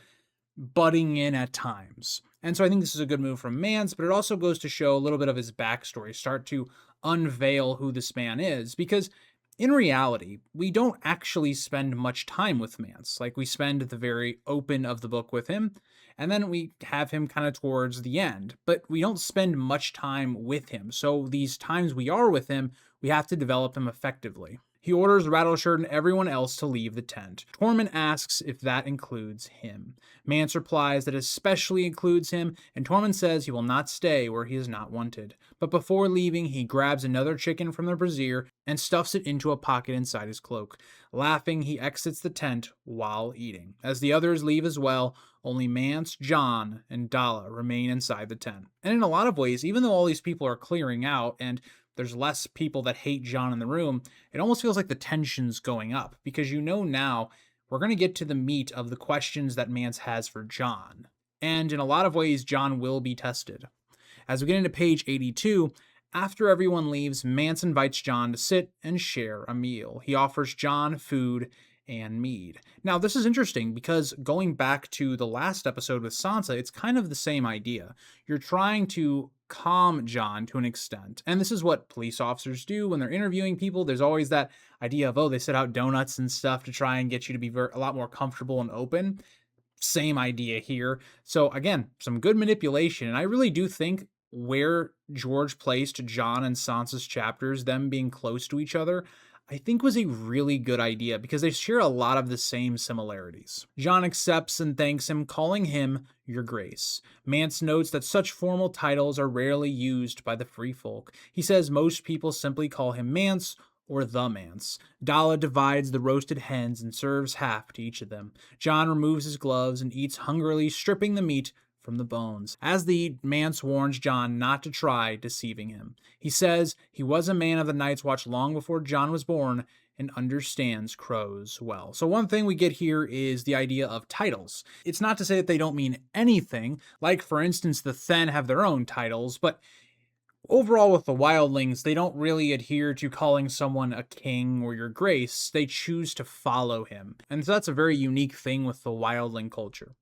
butting in at times. And so I think this is a good move from Mance, but it also goes to show a little bit of his backstory, start to unveil who this man is, because in reality, we don't actually spend much time with Mance. Like, we spend the very open of the book with him, and then we have him kind of towards the end, but we don't spend much time with him. So these times we are with him, we have to develop him effectively. He orders Rattleshirt and everyone else to leave the tent. Tormund asks if that includes him. Mance replies that especially includes him, and Tormund says he will not stay where he is not wanted. But before leaving, he grabs another chicken from the brazier and stuffs it into a pocket inside his cloak. Laughing, he exits the tent while eating. As the others leave as well, only Mance, Jon, and Dalla remain inside the tent. And in a lot of ways, even though all these people are clearing out and there's less people that hate Jon in the room, it almost feels like the tension's going up, because you know now we're going to get to the meat of the questions that Mance has for Jon. And in a lot of ways, Jon will be tested. As we get into page 82, after everyone leaves, Mance invites Jon to sit and share a meal. He offers Jon food and mead. Now, this is interesting because going back to the last episode with Sansa, it's kind of the same idea. You're trying to calm Jon to an extent. And this is what police officers do when they're interviewing people. There's always that idea of, oh, they set out donuts and stuff to try and get you to be a lot more comfortable and open. Same idea here. So again, some good manipulation. And I really do think where George placed John and Sansa's chapters, them being close to each other, I think was a really good idea because they share a lot of the same similarities. John accepts and thanks him, calling him Your Grace. Mance notes that such formal titles are rarely used by the free folk. He says most people simply call him Mance or the Mance. Dalla divides the roasted hens and serves half to each of them. John removes his gloves and eats hungrily, stripping the meat from the bones. As the Mance warns John not to try deceiving him. He says he was a man of the Night's Watch long before John was born and understands crows well. So one thing we get here is the idea of titles. It's not to say that they don't mean anything, like for instance the Thenn have their own titles, but overall with the wildlings, they don't really adhere to calling someone a king or your grace. They choose to follow him. And so that's a very unique thing with the wildling culture.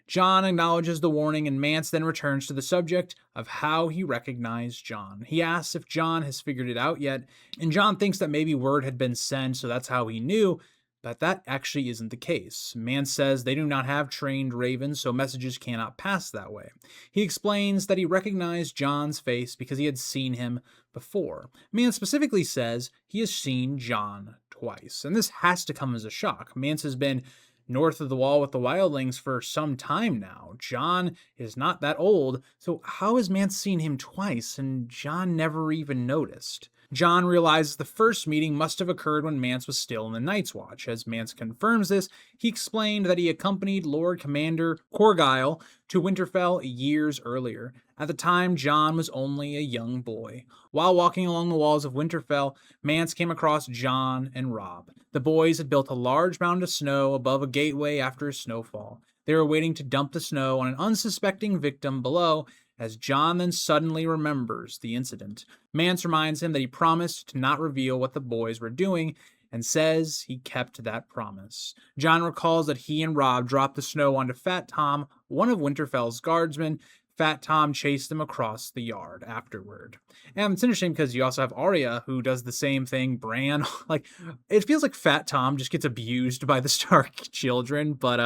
John acknowledges the warning, and Mance then returns to the subject of how he recognized John. He asks if John has figured it out yet, and John thinks that maybe word had been sent, so that's how he knew, but that actually isn't the case. Mance says they do not have trained ravens, so messages cannot pass that way. He explains that he recognized John's face because he had seen him before. Mance specifically says he has seen John twice, and this has to come as a shock. Mance has been north of the wall with the wildlings for some time now. John is not that old, so how has Mance seen him twice and John never even noticed? John realizes the first meeting must have occurred when Mance was still in the Night's Watch. As Mance confirms this, he explained that he accompanied Lord Commander Corgyle to Winterfell years earlier. At the time, John was only a young boy. While walking along the walls of Winterfell, Mance came across John and Robb. The boys had built a large mound of snow above a gateway after a snowfall. They were waiting to dump the snow on an unsuspecting victim below, as John then suddenly remembers the incident. Mance reminds him that he promised to not reveal what the boys were doing, and says he kept that promise. John recalls that he and Robb dropped the snow onto Fat Tom, one of Winterfell's guardsmen. Fat Tom chased them across the yard afterward. And it's interesting because you also have Arya, who does the same thing. Bran, like, it feels like Fat Tom just gets abused by the Stark children, but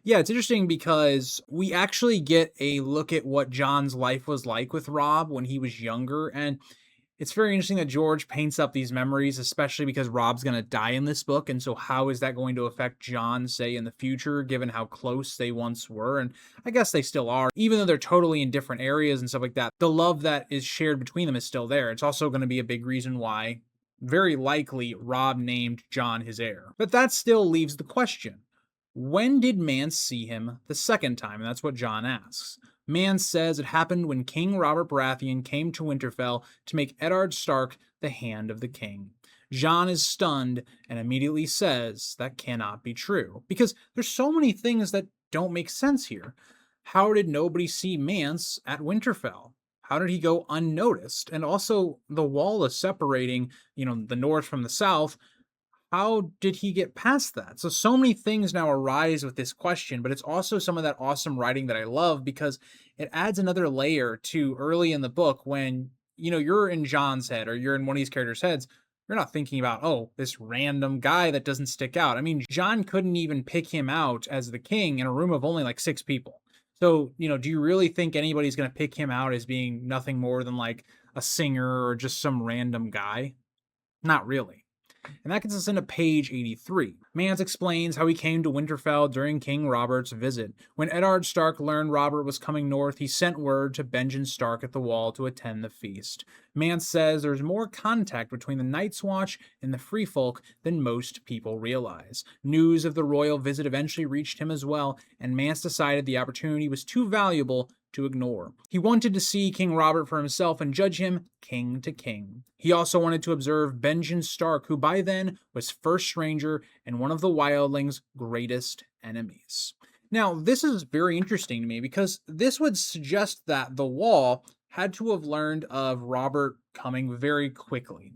yeah, it's interesting because we actually get a look at what John's life was like with Robb when he was younger, and it's very interesting that George paints up these memories, especially because Robb's going to die in this book, and so how is that going to affect John, say, in the future, given how close they once were? And I guess they still are, even though they're totally in different areas and stuff like that. The love that is shared between them is still there. It's also going to be a big reason why, very likely, Robb named John his heir. But that still leaves the question. When did Mance see him the second time? And that's what John asks. Mance says it happened when King Robert Baratheon came to Winterfell to make Eddard Stark the Hand of the King. John is stunned and immediately says that cannot be true, because there's so many things that don't make sense here. How did nobody see Mance at Winterfell? How did he go unnoticed? And also, the wall is separating, the north from the south. How did he get past that? So many things now arise with this question, but it's also some of that awesome writing that I love because it adds another layer to early in the book when, you're in John's head or you're in one of these characters' heads. You're not thinking about, oh, this random guy that doesn't stick out. I mean, John couldn't even pick him out as the king in a room of only like 6 people. So, do you really think anybody's going to pick him out as being nothing more than like a singer or just some random guy? Not really. And that gets us into page 83. Mance explains how he came to Winterfell during King Robert's visit. When Eddard Stark learned Robert was coming north, he sent word to Benjen Stark at the Wall to attend the feast. Mance says there's more contact between the Night's Watch and the Free Folk than most people realize. News of the royal visit eventually reached him as well, and Mance decided the opportunity was too valuable to ignore. He wanted to see King Robert for himself and judge him king to king. He also wanted to observe Benjen Stark, who by then was First Ranger and one of the wildlings' greatest enemies. Now, this is very interesting to me because this would suggest that the Wall had to have learned of Robert coming very quickly.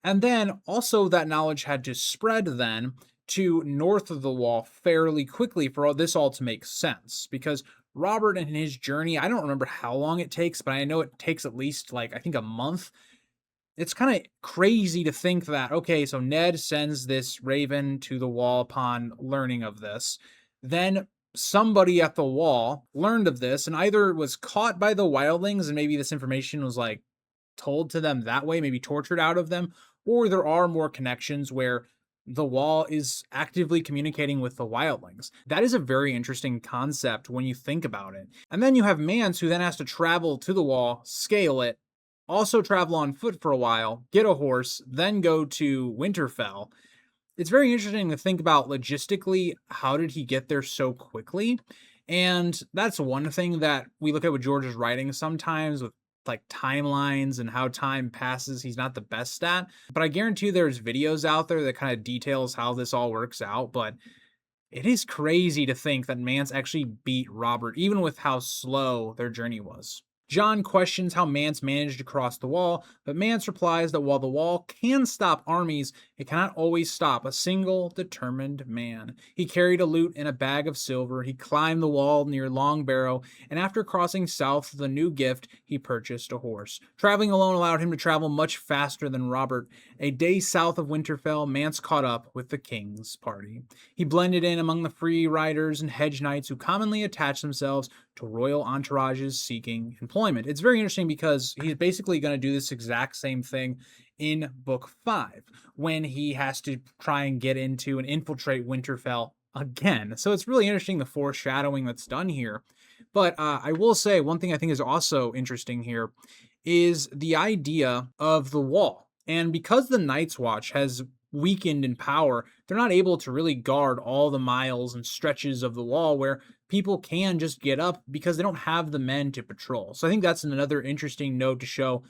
And then also that knowledge had to spread then to north of the Wall fairly quickly for all this all to make sense, because Robert and his journey, I don't remember how long it takes, but I know it takes at least I think a month. It's kind of crazy to think that, okay, so Ned sends this raven to the Wall upon learning of this. Then somebody at the wall learned of this and either was caught by the wildlings and maybe this information was like told to them that way, maybe tortured out of them, or there are more connections where the wall is actively communicating with the wildlings. That is a very interesting concept when you think about it. And then you have Mance, who then has to travel to the wall, scale it, also travel on foot for a while, get a horse, then go to Winterfell. It's very interesting to think about logistically, how did he get there so quickly? And that's one thing that we look at with George's writing sometimes with like timelines and how time passes, he's not the best at. But I guarantee you there's videos out there that kind of details how this all works out. But it is crazy to think that Mance actually beat Robert, even with how slow their journey was. Jon questions how Mance managed to cross the wall, but Mance replies that while the wall can stop armies, it cannot always stop a single determined man. He carried a lute in a bag of silver, he climbed the wall near Long Barrow, and after crossing south with a new gift, he purchased a horse. Traveling alone allowed him to travel much faster than Robert. A day south of Winterfell, Mance caught up with the king's party. He blended in among the free riders and hedge knights who commonly attach themselves to royal entourages seeking employment. It's very interesting because he's basically going to do this exact same thing in book 5 when he has to try and get into and infiltrate Winterfell again. So it's really interesting the foreshadowing that's done here. But I will say one thing I think is also interesting here is the idea of the wall. And because the Night's Watch has weakened in power, they're not able to really guard all the miles and stretches of the wall where people can just get up because they don't have the men to patrol. So I think that's another interesting note to show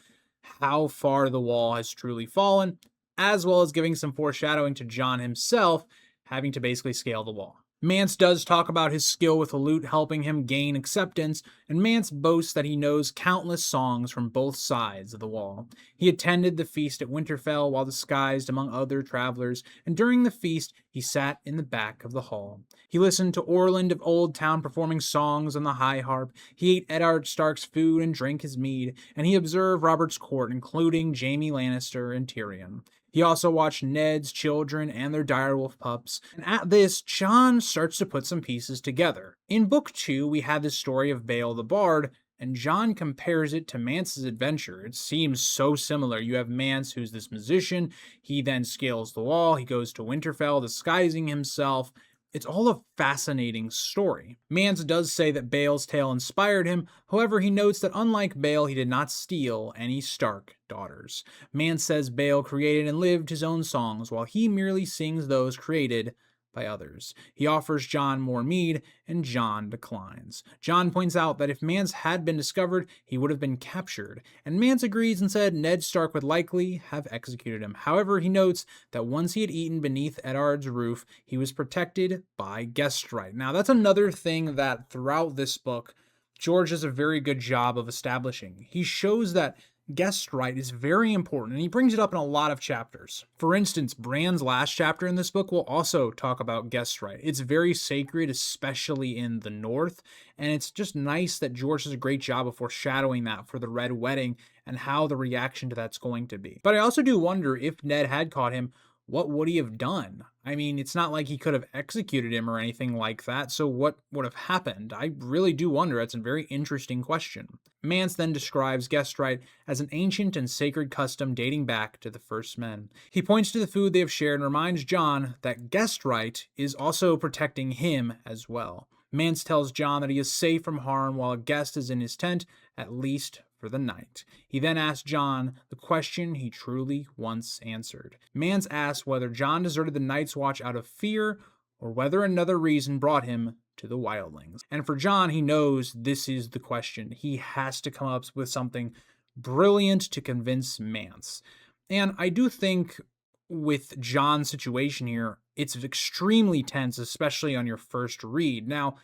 how far the wall has truly fallen, as well as giving some foreshadowing to Jon himself having to basically scale the wall. Mance does talk about his skill with the lute helping him gain acceptance, and Mance boasts that he knows countless songs from both sides of the wall. He attended the feast at Winterfell while disguised among other travelers, and during the feast he sat in the back of the hall. He listened to Orland of Old Town performing songs on the high harp, he ate Eddard Stark's food and drank his mead, and he observed Robert's court, including Jaime Lannister and Tyrion. He also watched Ned's children and their direwolf pups. And at this, Jon starts to put some pieces together. In book 2, we had the story of Bael the Bard, and Jon compares it to Mance's adventure. It seems so similar. You have Mance, who's this musician. He then scales the wall. He goes to Winterfell, disguising himself. It's all a fascinating story. Mance does say that Bael's tale inspired him, however he notes that unlike Bael, he did not steal any Stark daughters. Mance says Bael created and lived his own songs, while he merely sings those created by others. He offers Jon more mead, and Jon declines. Jon points out that if Mance had been discovered, he would have been captured, and Mance agrees and said Ned Stark would likely have executed him. However, he notes that once he had eaten beneath Eddard's roof, he was protected by guest right. Now, that's another thing that throughout this book, George does a very good job of establishing. He shows that guest right is very important, and he brings it up in a lot of chapters. For instance, Bran's last chapter in this book will also talk about guest right. It's very sacred, especially in the North, and it's just nice that George does a great job of foreshadowing that for the Red Wedding and how the reaction to that's going to be. But I also do wonder if Ned had caught him, what would he have done? I mean, it's not like he could have executed him or anything like that, so what would have happened? I really do wonder. That's a very interesting question. Mance then describes guest right as an ancient and sacred custom dating back to the first men. He points to the food they have shared and reminds Jon that guest right is also protecting him as well. Mance tells Jon that he is safe from harm while a guest is in his tent, at least for the night. He then asks Jon the question he truly wants answered. Mance asks whether Jon deserted the Night's Watch out of fear or whether another reason brought him to the wildlings. And for Jon, he knows this is the question. He has to come up with something brilliant to convince Mance. And I do think with Jon's situation here, it's extremely tense, especially on your first read. Now,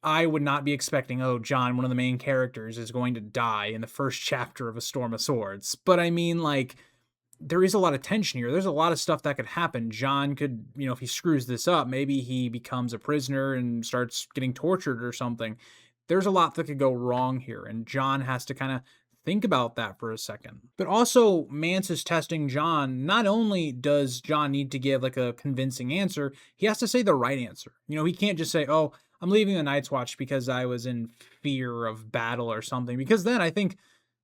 I would not be expecting, oh, Jon, one of the main characters, is going to die in the first chapter of A Storm of Swords. But I mean, like, there is a lot of tension here. There's a lot of stuff that could happen. Jon could, if he screws this up, maybe he becomes a prisoner and starts getting tortured or something. There's a lot that could go wrong here, and Jon has to kind of think about that for a second. But also, Mance is testing Jon. Not only does Jon need to give like a convincing answer, he has to say the right answer. He can't just say, oh, I'm leaving the Night's Watch because I was in fear of battle or something. Because then I think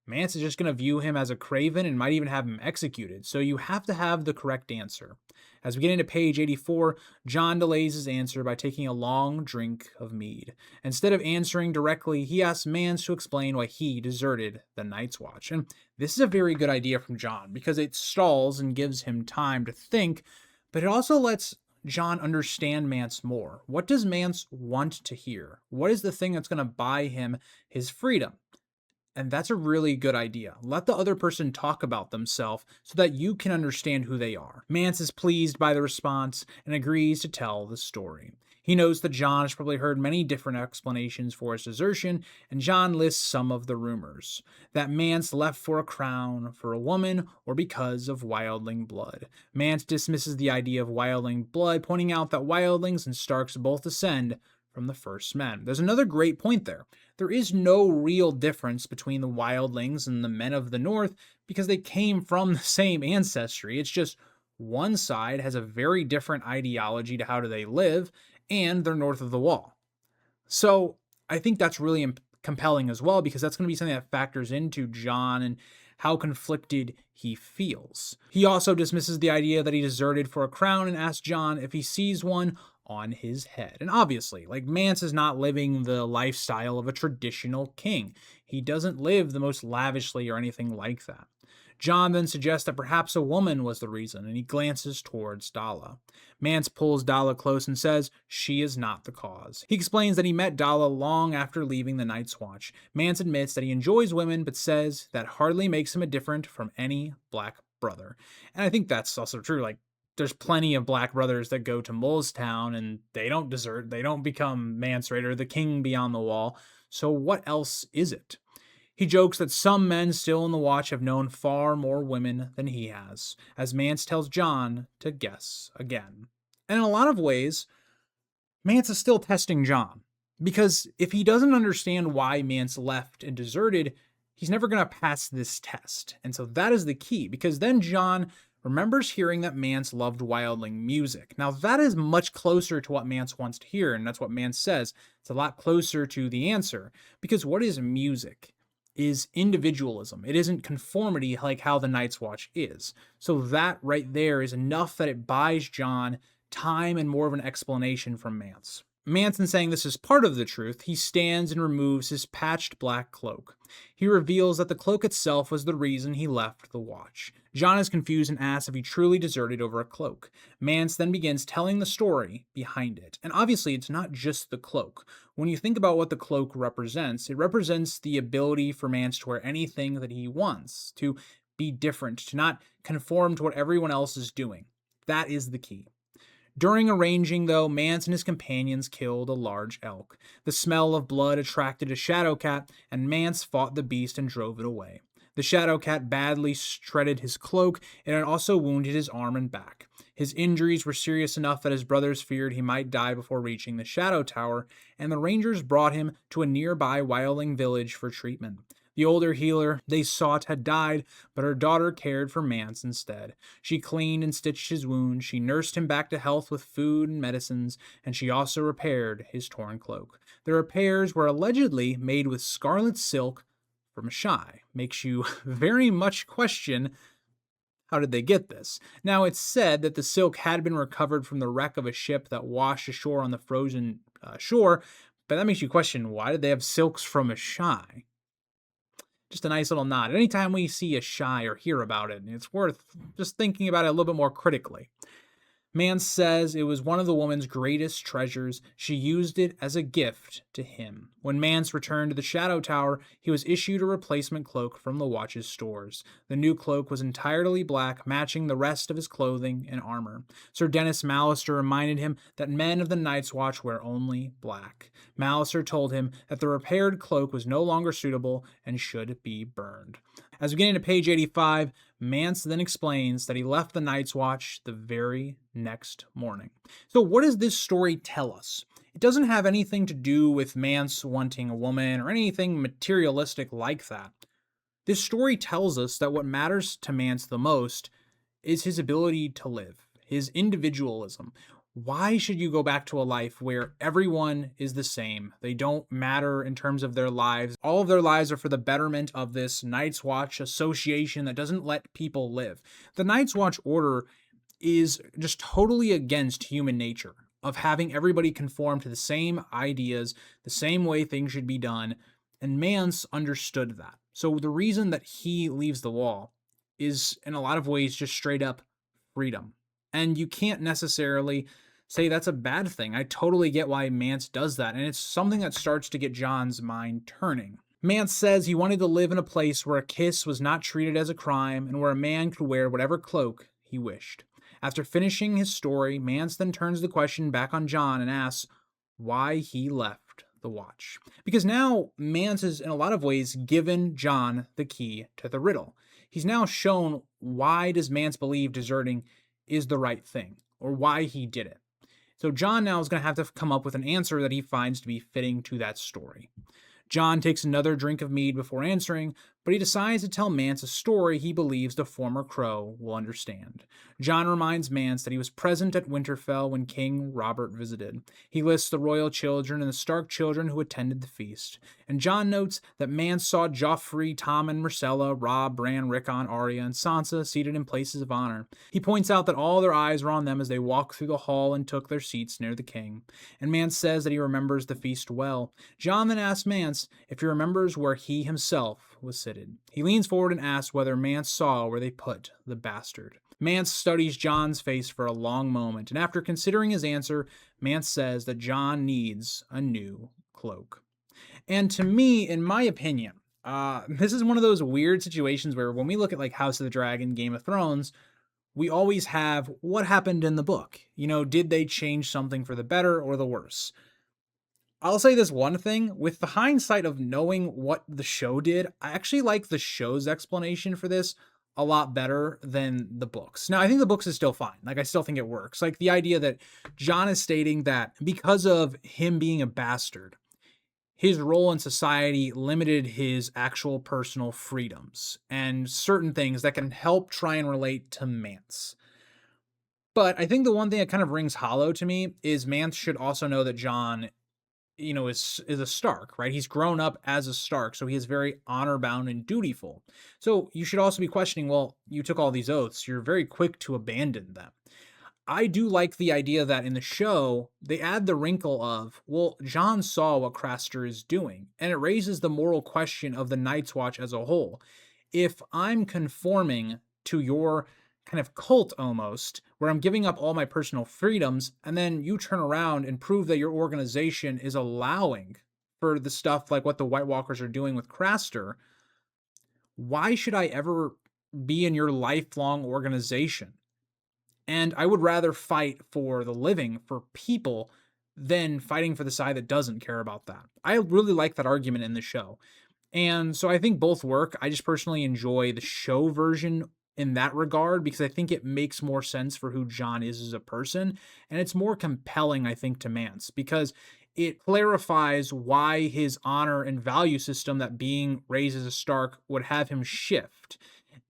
Mance is just going to view him as a craven and might even have him executed. So you have to have the correct answer. As we get into page 84, John delays his answer by taking a long drink of mead. Instead of answering directly, he asks Mance to explain why he deserted the Night's Watch. And this is a very good idea from John because it stalls and gives him time to think, but it also lets John understand Mance more. What does Mance want to hear? What is the thing that's going to buy him his freedom? And that's a really good idea. Let the other person talk about themselves so that you can understand who they are. Mance is pleased by the response and agrees to tell the story. He knows that John has probably heard many different explanations for his desertion, and John lists some of the rumors. That Mance left for a crown, for a woman, or because of wildling blood. Mance dismisses the idea of wildling blood, pointing out that wildlings and Starks both descend from the first men. There's another great point there. There is no real difference between the wildlings and the men of the North because they came from the same ancestry. It's just one side has a very different ideology to how do they live, and they're north of the wall. So I think that's really compelling as well because that's going to be something that factors into John and how conflicted he feels. He also dismisses the idea that he deserted for a crown and asks John if he sees one on his head. And obviously, like, Mance is not living the lifestyle of a traditional king. He doesn't live the most lavishly or anything like that. John then suggests that perhaps a woman was the reason, and he glances towards Dalla. Mance pulls Dalla close and says she is not the cause. He explains that he met Dalla long after leaving the Night's Watch. Mance admits that he enjoys women, but says that hardly makes him a different from any black brother. And I think that's also true. Like, there's plenty of black brothers that go to Molestown and they don't desert. They don't become Mance Raider, the king beyond the wall. So what else is it? He jokes that some men still in the watch have known far more women than he has, as Mance tells John to guess again. And in a lot of ways, Mance is still testing John, because if he doesn't understand why Mance left and deserted, he's never going to pass this test. And so that is the key, because then John remembers hearing that Mance loved wildling music. Now that is much closer to what Mance wants to hear, and that's what Mance says. It's a lot closer to the answer, because what is music? Is individualism. It isn't conformity like how the Night's Watch is. So that right there is enough that it buys John time and more of an explanation from Mance. Mance, in saying this is part of the truth, he stands and removes his patched black cloak. He reveals that the cloak itself was the reason he left the watch. John is confused and asks if he truly deserted over a cloak. Mance then begins telling the story behind it. And obviously, it's not just the cloak. When you think about what the cloak represents, it represents the ability for Mance to wear anything that he wants, to be different, to not conform to what everyone else is doing. That is the key. During arranging, though, Mance and his companions killed a large elk. The smell of blood attracted a shadowcat, and Mance fought the beast and drove it away. The shadowcat badly shredded his cloak, and it also wounded his arm and back. His injuries were serious enough that his brothers feared he might die before reaching the Shadow Tower, and the rangers brought him to a nearby wildling village for treatment. The older healer they sought had died, but her daughter cared for Mance instead. She cleaned and stitched his wounds, she nursed him back to health with food and medicines, and she also repaired his torn cloak. The repairs were allegedly made with scarlet silk from a shy. Makes you very much question, how did they get this? Now, it's said that the silk had been recovered from the wreck of a ship that washed ashore on the frozen shore, but that makes you question, why did they have silks from a shy? Just a nice little nod. Anytime we see a shy or hear about it, it's worth just thinking about it a little bit more critically. Mance says it was one of the woman's greatest treasures. She used it as a gift to him. When Mance returned to the Shadow Tower, he was issued a replacement cloak from the watch's stores. The new cloak was entirely black, matching the rest of his clothing and armor. Sir Dennis Mallister reminded him that men of the Night's Watch wear only black. Mallister told him that the repaired cloak was no longer suitable and should be burned. As we get into page 85, Mance then explains that he left the Night's Watch the very next morning. So what does this story tell us? It doesn't have anything to do with Mance wanting a woman or anything materialistic like that. This story tells us that what matters to Mance the most is his ability to live, his individualism. Why should you go back to a life where everyone is the same? They don't matter in terms of their lives. All of their lives are for the betterment of this Night's Watch association that doesn't let people live. The Night's Watch order is just totally against human nature of having everybody conform to the same ideas, the same way things should be done. And Mance understood that. So the reason that he leaves the wall is in a lot of ways just straight up freedom. And you can't necessarily say that's a bad thing. I totally get why Mance does that. And it's something that starts to get John's mind turning. Mance says he wanted to live in a place where a kiss was not treated as a crime and where a man could wear whatever cloak he wished. After finishing his story, Mance then turns the question back on John and asks why he left the watch. Because now Mance has, in a lot of ways, given John the key to the riddle. He's now shown why does Mance believe deserting is the right thing, or why he did it. So John now is going to have to come up with an answer that he finds to be fitting to that story. John takes another drink of mead before answering, but he decides to tell Mance a story he believes the former crow will understand. John reminds Mance that he was present at Winterfell when King Robert visited. He lists the royal children and the Stark children who attended the feast. And John notes that Mance saw Joffrey, Tommen, Myrcella, Robb, Bran, Rickon, Arya, and Sansa seated in places of honor. He points out that all their eyes were on them as they walked through the hall and took their seats near the king. And Mance says that he remembers the feast well. John then asks Mance if he remembers where he himself was seated. He leans forward and asks whether Mance saw where they put the bastard. Mance studies John's face for a long moment, and after considering his answer, Mance says that John needs a new cloak. And to me, in my opinion, this is one of those weird situations where when we look at like House of the Dragon, Game of Thrones, we always have what happened in the book. Did they change something for the better or the worse? I'll say this one thing, with the hindsight of knowing what the show did, I actually like the show's explanation for this a lot better than the books. Now, I think the books is still fine. Like, I still think it works. Like, the idea that John is stating that because of him being a bastard, his role in society limited his actual personal freedoms and certain things that can help try and relate to Mance. But I think the one thing that kind of rings hollow to me is Mance should also know that John is a Stark, right? He's grown up as a Stark, so he is very honor bound and dutiful. So you should also be questioning, well, you took all these oaths, you're very quick to abandon them. I do like the idea that in the show, they add the wrinkle of, well, John saw what Craster is doing, and it raises the moral question of the Night's Watch as a whole. If I'm conforming to your kind of cult almost, where I'm giving up all my personal freedoms, and then you turn around and prove that your organization is allowing for the stuff like what the White Walkers are doing with Craster, why should I ever be in your lifelong organization? And I would rather fight for the living, for people, than fighting for the side that doesn't care about that. I really like that argument in the show. And so I think both work. I just personally enjoy the show version in that regard because I think it makes more sense for who John is as a person. And it's more compelling, I think, to Mance because it clarifies why his honor and value system that being raised as a Stark would have him shift.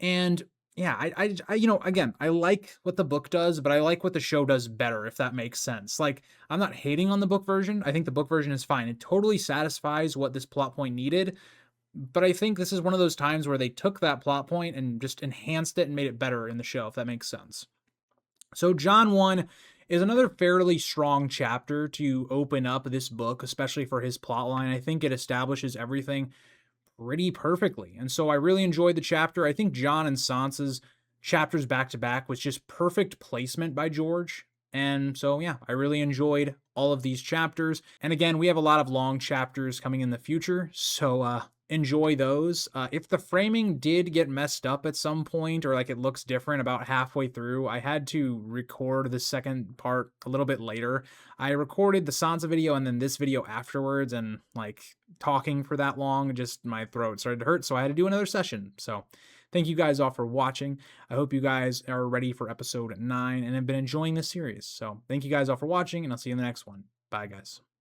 And yeah, again, I like what the book does, but I like what the show does better, if that makes sense. Like, I'm not hating on the book version. I think the book version is fine. It totally satisfies what this plot point needed. But I think this is one of those times where they took that plot point and just enhanced it and made it better in the show, if that makes sense. So John 1 is another fairly strong chapter to open up this book, especially for his plotline. I think it establishes everything pretty perfectly. And so I really enjoyed the chapter. I think John and Sansa's chapters back to back was just perfect placement by George. And so, yeah, I really enjoyed all of these chapters. And again, we have a lot of long chapters coming in the future. So, enjoy those. If the framing did get messed up at some point or like it looks different about halfway through, I had to record the second part a little bit later. I recorded the Sansa video and then this video afterwards, and like talking for that long, just my throat started to hurt, so I had to do another session. So thank you guys all for watching. I hope you guys are ready for episode 9 and have been enjoying this series. So thank you guys all for watching, and I'll see you in the next one. Bye, guys.